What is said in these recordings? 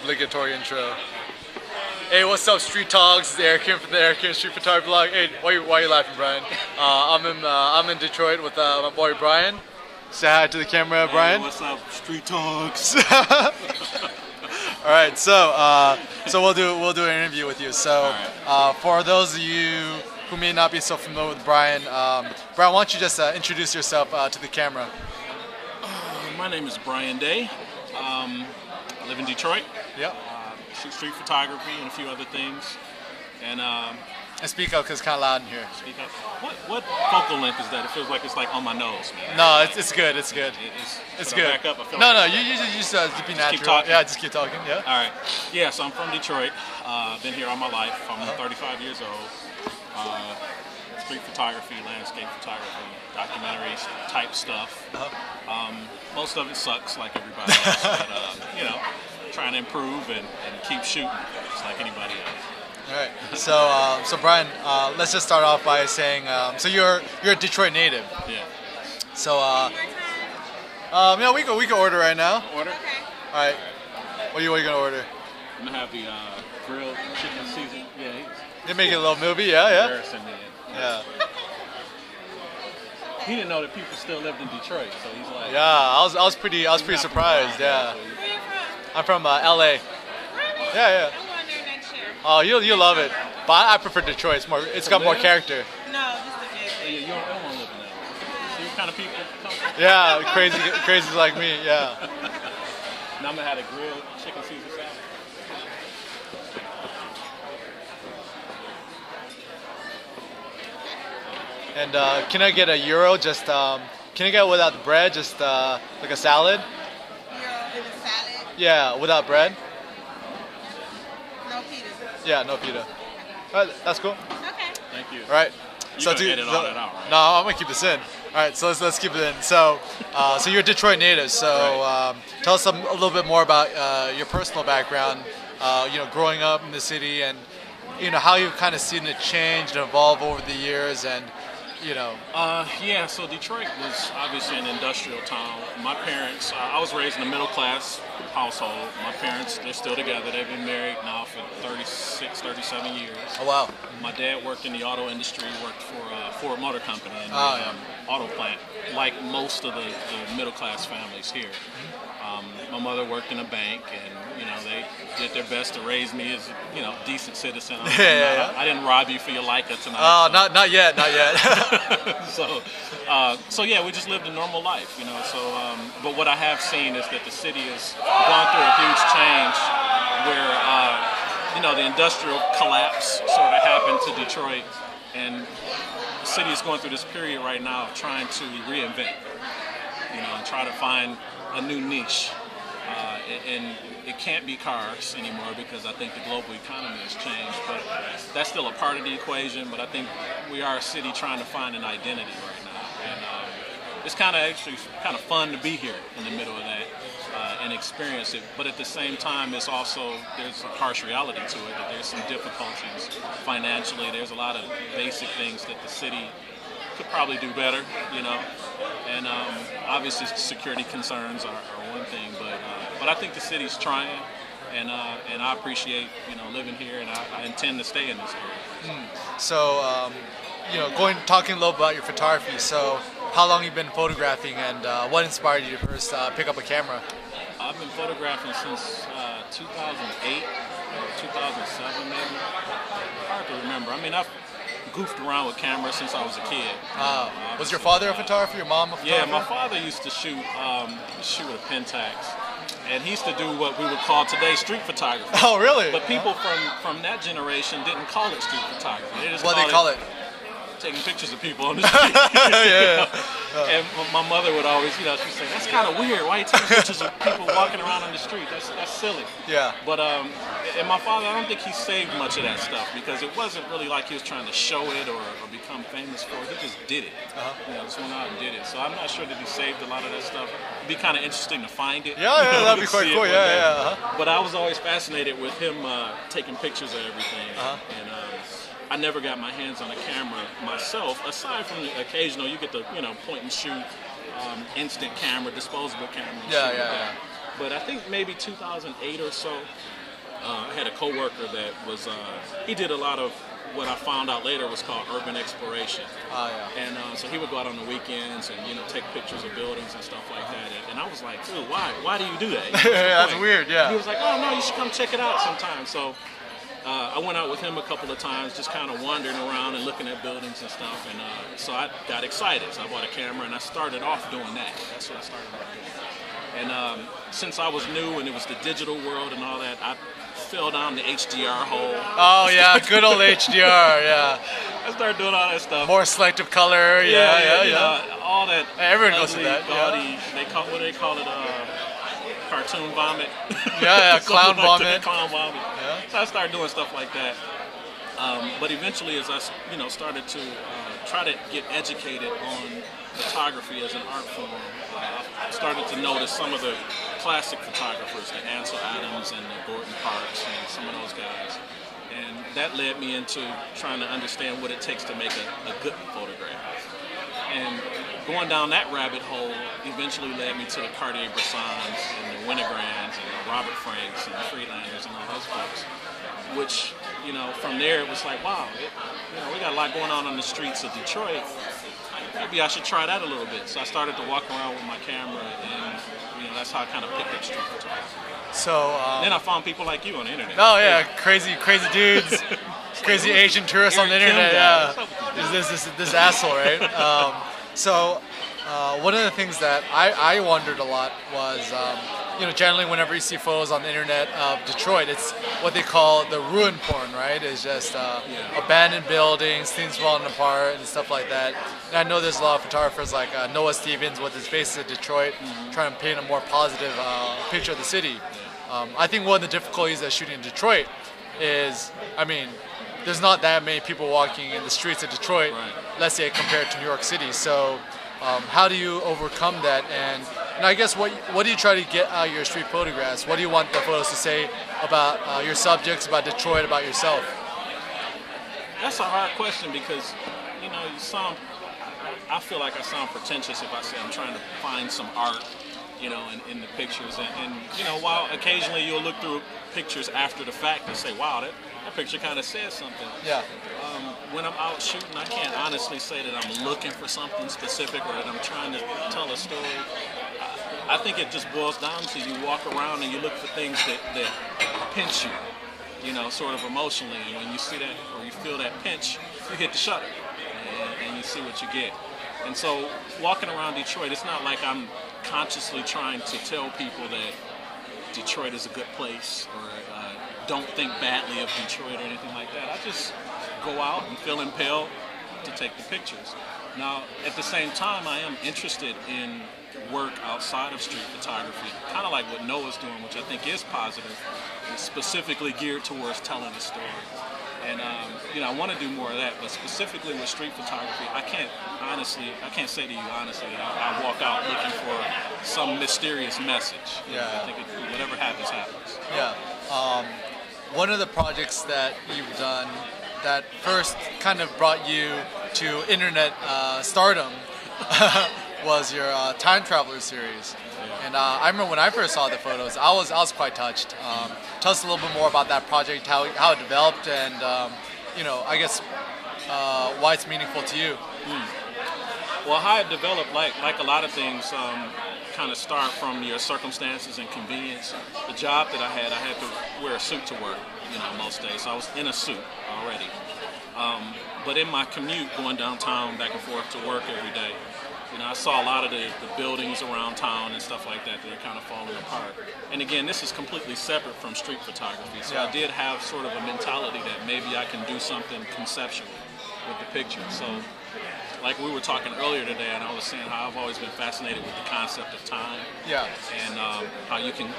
obligatory intro. Hey, what's up, Street Talks? It's Eric here from the Eric here Street Photography Blog. Hey, why are you laughing, Brian? I'm in Detroit with my boy Brian. Say hi to the camera, Brian. Hey, what's up, Street Talks? All right, so we'll do an interview with you. So for those of you who may not be so familiar with Brian, Brian, why don't you just introduce yourself to the camera? My name is Brian Day. I live in Detroit. Yep. Shoot street photography and a few other things. And speak up because it's kind of loud in here. speak up. What focal length is that? It feels like it's like on my nose, man. No, it's good. It's good. It's good. Back up? I feel No, like you just be natural. keep talking? Yeah, just keep talking. Yeah. All right. Yeah, so I'm from Detroit. Been here all my life. I'm 35 years old. Street photography, landscape photography, documentaries type stuff. Most of it sucks like everybody else, but you know, trying to improve and keep shooting just like anybody else. All right. So Brian, let's just start off by saying, so you're a Detroit native. Yeah. So yeah, we can order right now. Order? All right. What are you gonna order? I'm gonna have the grilled chicken season. Yeah. They make it a little movie. Yeah. Embarrassing me. Yeah. He didn't know that people still lived in Detroit, so he's like. Yeah. I was pretty surprised. Yeah. Where are you from? I'm from LA. Really? Yeah. I'm going there next year. Oh, you'll love it. But I prefer Detroit. It's got more character. No, just the Yeah, JJ. you don't want to live in LA. See what kind of people come from? Yeah, crazy like me. Yeah. Now I'm gonna have a grilled chicken Caesar salad. And can I get a gyro? Just can I get without the bread? Just like a salad? Is it salad? Yeah, without bread. No pita. Yeah, no pita. All right, that's cool. Okay. Thank you. All right. You gonna edit all that out, right? No, I'm gonna keep this in. All right, so let's keep it in. So, so you're a Detroit native. So, tell us a little bit more about your personal background. You know, growing up in the city, and you know how you've kind of seen it change and evolve over the years, and you know. Yeah, so Detroit was obviously an industrial town. My parents, I was raised in a middle class household. My parents, they're still together. They've been married now for 36, 37 years. Oh wow. My dad worked in the auto industry, worked for Ford Motor Company in the auto plant, like most of the middle class families here. My mother worked in a bank, and you know they did their best to raise me as a decent citizen. I didn't rob you for your Leica tonight. Oh, so. not yet. So yeah, we just lived a normal life, you know. So, but what I have seen is that the city has gone through a huge change, where the industrial collapse sort of happened to Detroit, and the city is going through this period right now of trying to reinvent, and try to find a new niche. And it can't be cars anymore because I think the global economy has changed, but that's still a part of the equation. But I think we are a city trying to find an identity right now, and it's kind of fun to be here in the middle of that and experience it. But at the same time, there's a harsh reality to it, that there's some difficulties financially. There's a lot of basic things that the city could probably do better, and obviously security concerns are one thing, but I think the city's trying, and I appreciate living here, and I intend to stay in this area. So talking a little about your photography. So how long you've been photographing, and what inspired you to first pick up a camera? I've been photographing since 2008 or 2007 maybe. Hard to remember. I mean, I've goofed around with cameras since I was a kid. Was your father a photographer? Your mom a photographer? Yeah, my father used to shoot with a Pentax, and he used to do what we would call today street photography. Oh, really? But people from that generation didn't call it street photography. They just what do they call it? Taking pictures of people on the street. Yeah. And my mother would always, she'd say, "That's kind of weird. Why are you taking pictures of people walking around on the street? That's silly." Yeah. But and my father, I don't think he saved much of that stuff because it wasn't really like he was trying to show it or become famous for it. He just did it. Just went out and did it. So I'm not sure that he saved a lot of that stuff. It'd be kind of interesting to find it. Yeah, that'd be quite cool. Yeah. But I was always fascinated with him taking pictures of everything. And I never got my hands on a camera myself, aside from the occasional, you get the point and shoot instant camera, disposable camera. Yeah. but I think maybe 2008 or so. I had a coworker that was, he did a lot of what I found out later was called urban exploration. Oh, yeah. And so he would go out on the weekends and, you know, take pictures of buildings and stuff like that. And I was like, dude, why do you do that? You know, That's weird, yeah. He was like, oh, no, you should come check it out sometime. So I went out with him a couple of times, just kind of wandering around and looking at buildings and stuff. And so I got excited. So I bought a camera and I started off doing that. That's what I started off doing. And since I was new and it was the digital world and all that, I fell down the HDR hole. Oh yeah, good old HDR, yeah. I started doing all that stuff. More selective color, yeah. All that. Everyone goes ugly, through that. gaudy, Yeah. what do they call it? Cartoon vomit. Yeah, clown Something like that, vomit. Clown vomit. Yeah. So I started doing stuff like that. But eventually, as I started to try to get educated on photography as an art form, I started to notice some of the classic photographers, the Ansel Adams and the Gordon Parks and some of those guys. And that led me into trying to understand what it takes to make a good photograph. And going down that rabbit hole eventually led me to the Cartier-Bressons and the Winograns and the Robert Franks and the Freelanders and all those folks. Which, from there it was like, wow, we got a lot going on the streets of Detroit. Maybe I should try that a little bit. So I started to walk around with my camera, and that's how I kind of picked up street photography. So then I found people like you on the internet. Oh yeah, crazy dudes, crazy Asian tourists on the internet. Yeah, this asshole, right? One of the things that I wondered a lot was, generally whenever you see photos on the internet of Detroit, it's what they call the ruin porn, right? It's just abandoned buildings, things falling apart and stuff like that. And I know there's a lot of photographers like Noah Stevens with his Faces of Detroit, trying to paint a more positive picture of the city. I think one of the difficulties of shooting in Detroit is, there's not that many people walking in the streets of Detroit, let's say compared to New York City. So how do you overcome that? And I guess what do you try to get out of your street photographs? What do you want the photos to say about your subjects, about Detroit, about yourself? That's a hard question because, I feel like I sound pretentious if I say I'm trying to find some art, in the pictures. And while occasionally you'll look through pictures after the fact and say, wow, that picture kind of says something. Yeah. When I'm out shooting, I can't honestly say that I'm looking for something specific or that I'm trying to tell a story. I think it just boils down to you walk around and you look for things that pinch you, sort of emotionally. And when you see that or you feel that pinch, you hit the shutter and you see what you get. And so walking around Detroit, it's not like I'm consciously trying to tell people that Detroit is a good place or don't think badly of Detroit or anything like that. I just go out and feel impelled to take the pictures. Now, at the same time, I am interested in work outside of street photography, kind of like what Noah's doing, which I think is positive, and specifically geared towards telling a story. And I want to do more of that, but specifically with street photography, I can't say to you honestly that I walk out looking for some mysterious message. Yeah. I think whatever happens, happens. Yeah. One of the projects that you've done that first kind of brought you to internet stardom was your Time Traveler series. Yeah. And I remember when I first saw the photos, I was quite touched. Tell us a little bit more about that project, how it developed, and I guess why it's meaningful to you. Well, how it developed, like a lot of things, kind of start from your circumstances and convenience. The job that I had to wear a suit to work, most days. So I was in a suit already. But in my commute going downtown back and forth to work every day, I saw a lot of the buildings around town and stuff like that are kind of falling apart. And again, this is completely separate from street photography. So I did have sort of a mentality that maybe I can do something conceptual with the picture. So like we were talking earlier today, and I was saying how I've always been fascinated with the concept of time. Yeah. And how you can,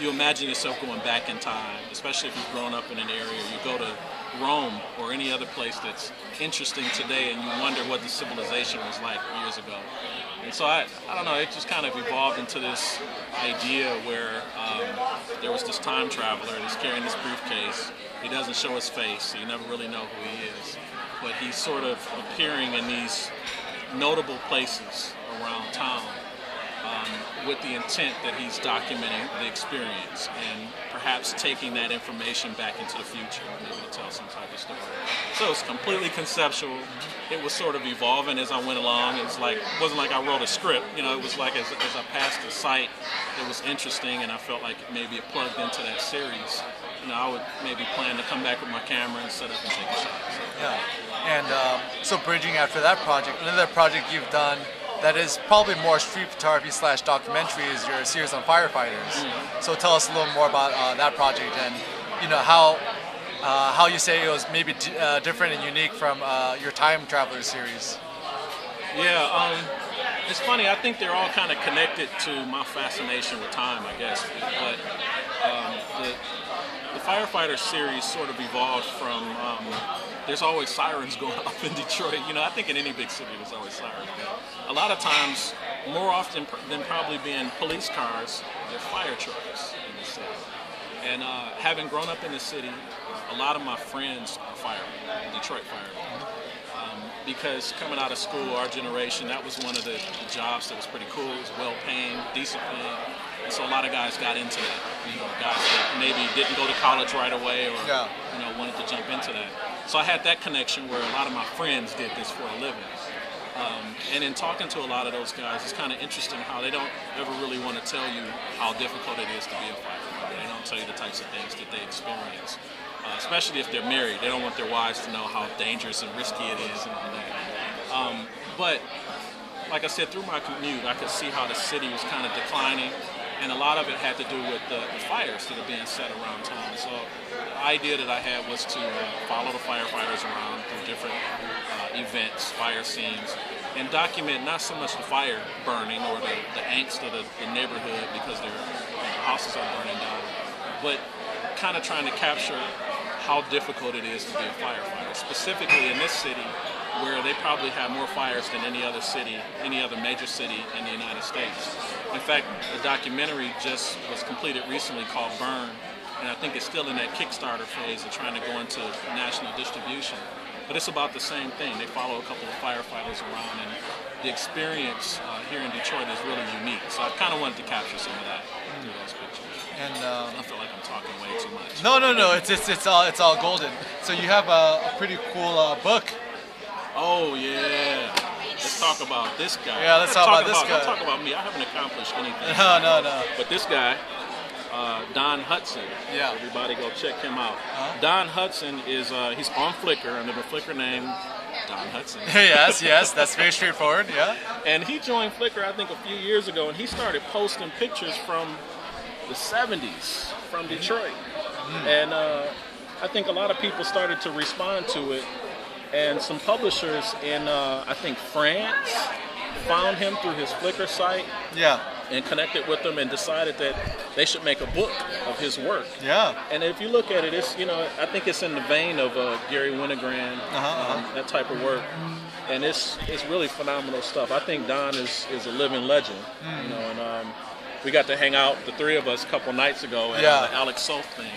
you imagine yourself going back in time, especially if you've grown up in an area. You go to Rome or any other place that's interesting today, and you wonder what the civilization was like years ago. And so I don't know, it just kind of evolved into this idea where there was this time traveler that's carrying this briefcase. He doesn't show his face, so you never really know who he is. But he's sort of appearing in these notable places around town. with the intent that he's documenting the experience and perhaps taking that information back into the future, maybe to tell some type of story. So it's completely conceptual. It was sort of evolving as I went along. It wasn't like I wrote a script. You know, it was like as I passed the site, it was interesting, and I felt like maybe it plugged into that series. You know, I would maybe plan to come back with my camera and set up and take a shot. So. Yeah. And so bridging after that project, another project you've done that is probably more street photography / documentary is your series on firefighters. So tell us a little more about that project and how you say it was maybe different and unique from your Time Traveler series. Yeah, it's funny. I think they're all kind of connected to my fascination with time, I guess. But the firefighter series sort of evolved from. There's always sirens going off in Detroit. You know, I think in any big city there's always sirens. But a lot of times, more often than probably being police cars, they're fire trucks in the city. And having grown up in the city, a lot of my friends are firemen, Detroit firemen. Because coming out of school, our generation, that was one of the jobs that was pretty cool. It was well-paying, decent paying. And so a lot of guys got into that. You know, guys that maybe didn't go to college right away or wanted to jump into that. So I had that connection where a lot of my friends did this for a living. And in talking to a lot of those guys, it's kind of interesting how they don't ever really want to tell you how difficult it is to be a firefighter. They don't tell you the types of things that they experience. Especially if they're married. They don't want their wives to know how dangerous and risky it is and all that. But like I said, through my commute, I could see how the city was kind of declining, and a lot of it had to do with the fires that are being set around town. So the idea that I had was to follow the firefighters around through different events, fire scenes, and document not so much the fire burning or the angst of the neighborhood because their houses are burning down, but kind of trying to capture how difficult it is to be a firefighter, specifically in this city where they probably have more fires than any other city, any other major city in the United States. In fact, the documentary just was completed recently called Burn, and I think it's still in that Kickstarter phase of trying to go into national distribution. But it's about the same thing. They follow a couple of firefighters around, and the experience here in Detroit is really unique. So I kind of wanted to capture some of that through those pictures. And I feel like I'm talking way too much. No. It's all golden. So you have a pretty cool book. Oh yeah. Let's talk about this guy. Yeah, let's talk about this guy. Don't talk about me. I haven't accomplished anything. No. But this guy, Don Hudson. Yeah. Everybody go check him out. Don Hudson is he's on Flickr under the Flickr name Don Hudson. yes, that's very straightforward. Yeah. And he joined Flickr I think a few years ago, and he started posting pictures from the 70s from Detroit. And I think a lot of people started to respond to it, and some publishers in I think France found him through his Flickr site and connected with him and decided that they should make a book of his work. And if you look at it, it's, I think it's in the vein of Gary Winogrand, that type of work. And it's really phenomenal stuff. I think Don is a living legend, and we got to hang out, the three of us, a couple nights ago at the Alex Soth thing.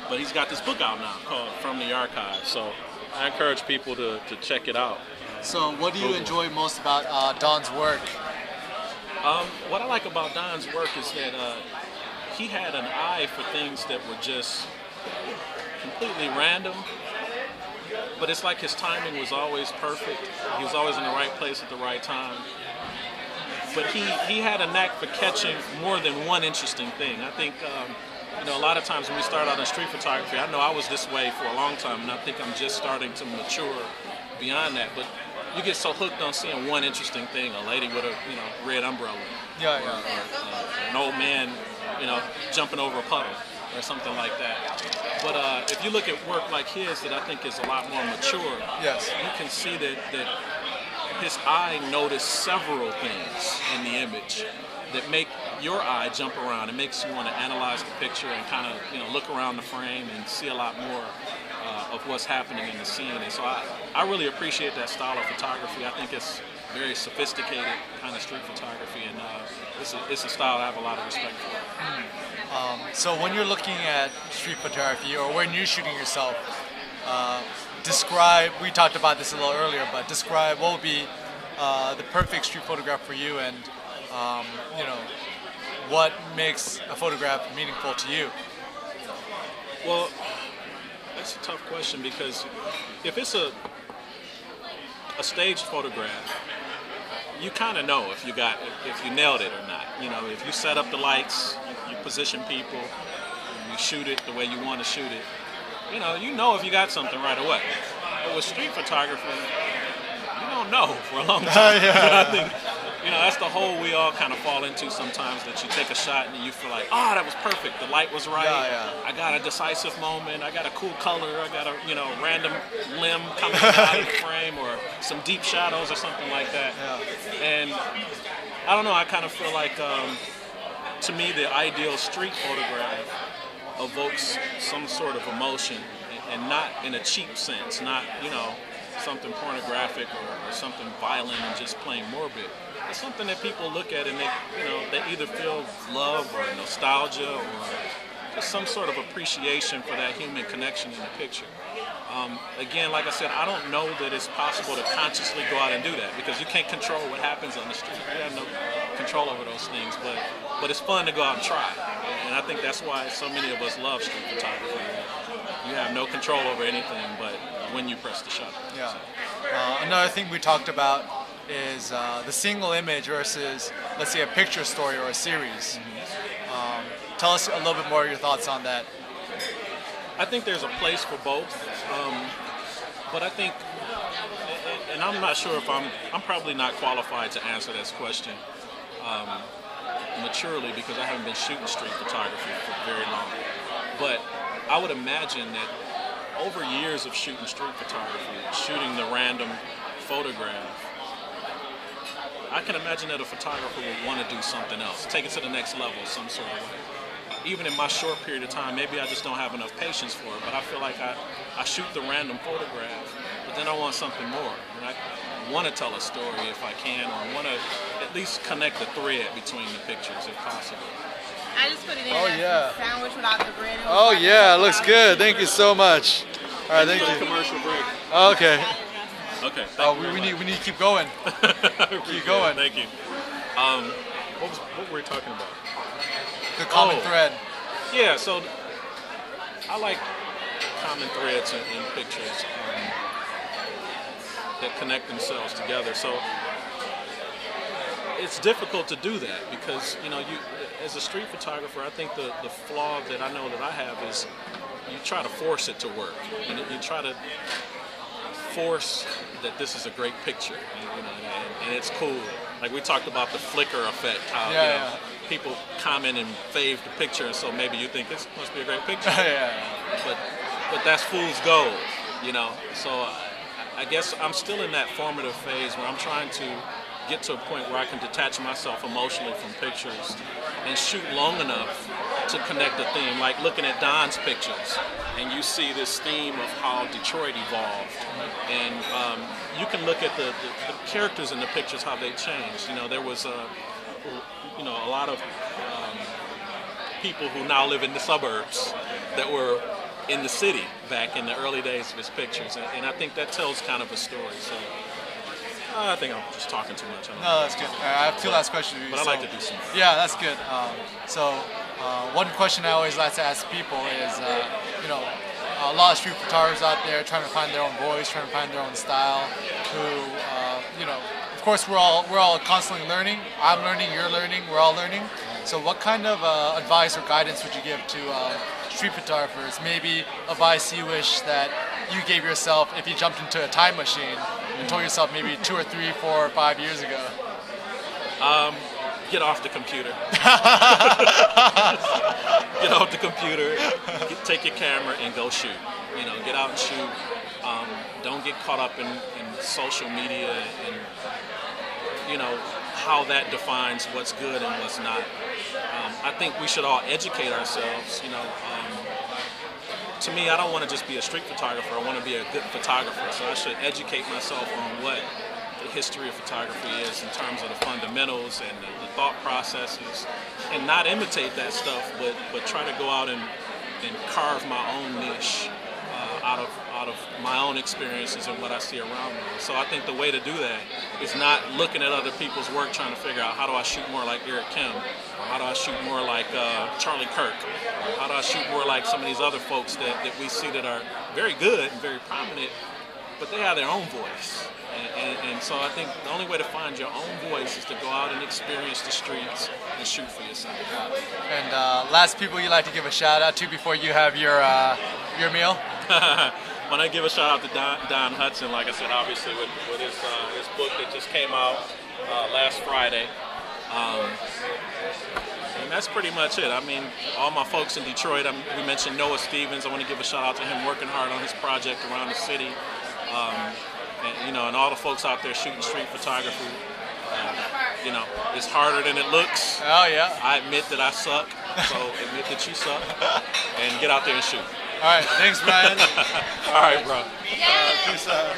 But he's got this book out now called From the Archive. So I encourage people to check it out. So what do you enjoy most about Don's work? What I like about Don's work is that he had an eye for things that were just completely random. But it's like his timing was always perfect. He was always in the right place at the right time. But he had a knack for catching more than one interesting thing. I think, a lot of times when we start out in street photography, I know I was this way for a long time, and I think I'm just starting to mature beyond that. But you get so hooked on seeing one interesting thing, a lady with a red umbrella, or an old man, jumping over a puddle, or something like that. But if you look at work like his that I think is a lot more mature, you can see that his eye noticed several things in the image that make your eye jump around. It makes you want to analyze the picture and kind of look around the frame and see a lot more of what's happening in the scene. And so I really appreciate that style of photography. I think it's very sophisticated kind of street photography, and it's a style I have a lot of respect for. So when you're looking at street photography, or when you're shooting yourself, describe, we talked about this a little earlier, but describe what would be the perfect street photograph for you, and you know, what makes a photograph meaningful to you? Well, that's a tough question because if it's a staged photograph, you kind of know if you nailed it or not. You know, if you set up the lights, you position people, you shoot it the way you want to shoot it. You know if you got something right away. But with street photography, you don't know for a long time. Yeah. I think that's the hole we all kind of fall into sometimes. That you take a shot and you feel like, oh, that was perfect. The light was right. Yeah. I got a decisive moment. I got a cool color. I got a random limb coming out of the frame, or some deep shadows or something like that. Yeah. And I don't know. I kind of feel like, to me, the ideal street photograph evokes some sort of emotion, and not in a cheap sense, not something pornographic or something violent and just plain morbid. It's something that people look at and they either feel love or nostalgia or just some sort of appreciation for that human connection in the picture. Again, like I said, I don't know that it's possible to consciously go out and do that because you can't control what happens on the street. You have no control over those things, but it's fun to go out and try. And I think that's why so many of us love street photography. You have no control over anything but when you press the shutter. Yeah. Another thing we talked about is the single image versus, let's say, a picture story or a series. Tell us a little bit more of your thoughts on that. I think there's a place for both, but I think, and I'm not sure if I'm probably not qualified to answer this question maturely because I haven't been shooting street photography for very long. But I would imagine that over years of shooting street photography, shooting the random photograph, I can imagine that a photographer would want to do something else, take it to the next level some sort of way. Even in my short period of time, maybe I just don't have enough patience for it, but I feel like I shoot the random photograph, but then I want something more. And I want to tell a story if I can, or I want to at least connect the thread between the pictures if possible. I just put it in. Oh, yeah. Sandwich without the bread. Oh yeah, it looks good. Thank you so much. All right, thank you. Commercial break. Okay. Okay. We need to keep going. Keep going. Thank you. What were we talking about? The common thread. Yeah, so I like common threads in pictures that connect themselves together. So it's difficult to do that because you as a street photographer, I think the flaw that I know that I have is you try to force it to work, and you try to force that this is a great picture, and it's cool. Like we talked about the flicker effect, how people comment and fave the picture, and so maybe you think this must be a great picture. But that's fool's gold, So I guess I'm still in that formative phase where I'm trying to get to a point where I can detach myself emotionally from pictures and shoot long enough to connect a theme. Like looking at Don's pictures, and you see this theme of how Detroit evolved, and you can look at the characters in the pictures, how they changed. There was a lot of people who now live in the suburbs that were in the city back in the early days of his pictures, and I think that tells kind of a story. So I think I'm just talking too much. No, that's good. I have two last questions for you. But I like to do some. Yeah, that's good. One question I always like to ask people is, a lot of street photographers out there trying to find their own voice, trying to find their own style. Who, of course, we're all constantly learning. I'm learning, you're learning, we're all learning. So, what kind of advice or guidance would you give to street photographers? Maybe advice you wish that you gave yourself if you jumped into a time machine and told yourself maybe 2 or 3, 4 or 5 years ago. Get off the computer. Get off the computer. Take your camera and go shoot. Get out and shoot. Don't get caught up in social media and how that defines what's good and what's not. I think we should all educate ourselves. To me, I don't want to just be a street photographer. I want to be a good photographer. So I should educate myself on what the history of photography is in terms of the fundamentals and the thought processes, and not imitate that stuff, but try to go out and carve my own niche out out of my own experiences and what I see around me. So I think the way to do that is not looking at other people's work trying to figure out how do I shoot more like Eric Kim, or how do I shoot more like Charlie Kirk, or how do I shoot more like some of these other folks that we see that are very good and very prominent, but they have their own voice. And so I think the only way to find your own voice is to go out and experience the streets and shoot for yourself. And last people you'd like to give a shout out to before you have your meal? When I give a shout out to Don Hudson, like I said, obviously with his book that just came out last Friday. And that's pretty much it. I mean, all my folks in Detroit, we mentioned Noah Stevens. I want to give a shout out to him working hard on his project around the city. And all the folks out there shooting street photography. It's harder than it looks. Oh, yeah. I admit that I suck, so admit that you suck, and get out there and shoot. All right, thanks, Brian. All right, bro. Peace out.